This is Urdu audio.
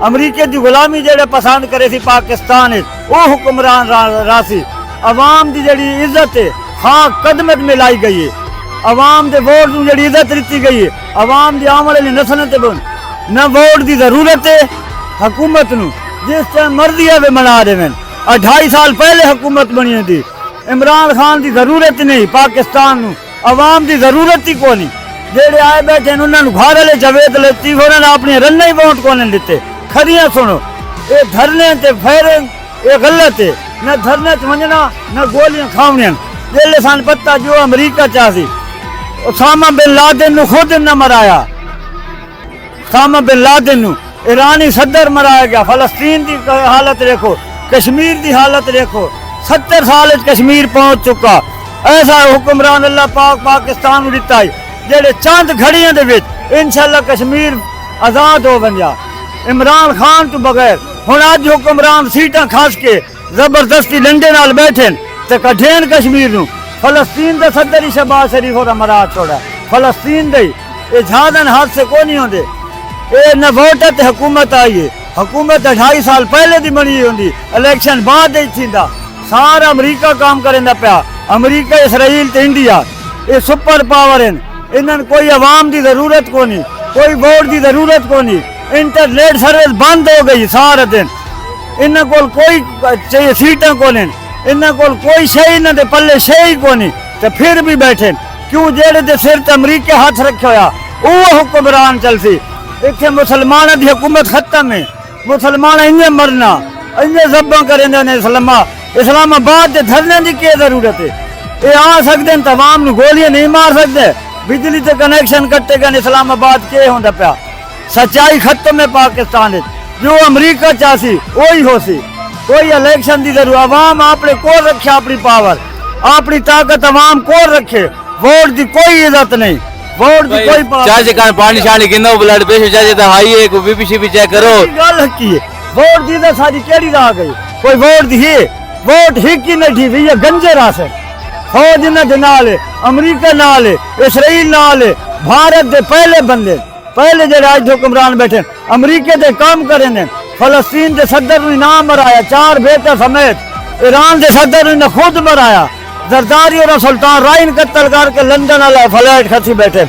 امریکے دی غلامی جڑے پسند کرے سی پاکستان وہ حکمران راسی عوام دی جڑی عزت ہے ہاں قدمت میں لائی گئی ہے عوام دے ووٹ نو جڑی عزت دیتی گئی ہے عوام دی آنے والی نسلیں تے بن نہ ووٹ دی ضرورت ہے حکومت نو جس ٹائم مرضی ہے منا دے میں 2.5 سال پہلے حکومت بنی تھی عمران خان دی ضرورت نہیں پاکستان نو عوام دی ضرورت ہی کونی جڑے آئے بیٹھے انہوں نے گھر والے جاوید لطیف انہوں نے اپنے رن ہی ووٹ کو نہیں دیتے کھڑیاں سنو یہ دھرنے تے فائرنگ یہ غلط ہے نہ دھرنے تے منجنا نہ گولیاں کھاونیاں جیلے سان پتہ جو امریکہ چاہتی اسامہ بن لادن نو خود نہ مرایا اسامہ بن لادن نو ایرانی صدر مرایا گیا فلسطین دی حالت دیکھو کشمیر دی حالت دیکھو 70 سال کشمیر پہنچ چکا ایسا حکمران اللہ پاک پاکستان نو دیتا ہے جڑے چند گھڑیاں دے وچ انشاءاللہ کشمیر آزاد ہو بنیا عمران خان تو بغیر ہن اج حکمران سیٹاں کھاس کے زبردستی لنڈے نال بیٹھن تے کڈھین کشمیر نو فلسطین دا صدر ہی شہباز شریف اور امرا چھوڑا فلسطین دے یہ جھادن ہاتھ سے کو نہیں ہوندے اے نہ ووٹ تے حکومت آئی ہے حکومت 2.5 سال پہلے دی بنی ہوندی الیکشن بعد ہی تھیندا سارا امریکہ کام کریندا پیا امریکہ اسرائیل تے انڈیا یہ سپر پاور ہیں انہاں کوئی عوام دی ضرورت کو نہیں کوئی ووٹ دی ضرورت کو نہیں انٹرنیٹ سروس بند ہو گئی سارا دن انہاں کول کوئی سیٹاں کو نہیں انہاں کول کوئی شے انہاں دے پلے شے ہی کو نہیں تے پھر بھی بیٹھے کیوں جڑے دے سر تے امریکہ ہاتھ رکھیا ہویا وہ حکمران چلسی ایتھے مسلماناں دی حکومت ختم ہے مسلمان انہیں مرنا انہیں ذبح کریں نے اسلام آباد دے دھرنے دی کیا ضرورت ہے یہ آ سکتے ہیں تمام نو گولیاں نہیں مار سکتے بجلی تے کنیکشن کٹے گئے اسلام آباد کے ہوندا پیا سچائی ختم ہے پاکستان جو امریکہ چاہسی وہی ہو سی کوئی الیکشن دی ضرورت عوام اپنے کول رکھے اپنی پاور اپنی طاقت عوام کول رکھے ووٹ دی کوئی عزت نہیں ووٹ دی کوئی چاچے کان پانی شانی گندو بلڈ پریشر چاچے تے ہائی ہے کو بی پی سی بھی چیک کرو گل کی ہے ووٹ دی تے ساری کیڑی رہ گئی کوئی ووٹ دی ہے ووٹ ہی کی نہیں تھی یہ گنجے راس ہے فوج نہ نال ہے امریکہ نال ہے اسرائیل نال ہے بھارت دے پہلے بندے پہلے جڑے آج حکمران بیٹھے امریکہ دے کام کریں نے فلسطین دے صدر نے نام مرایا 4 بیٹے سمیت ایران دے صدر نے خود مرایا زرداری اور سلطان رائن قتل کر کے لندن والا فلائٹ کھسی بیٹھے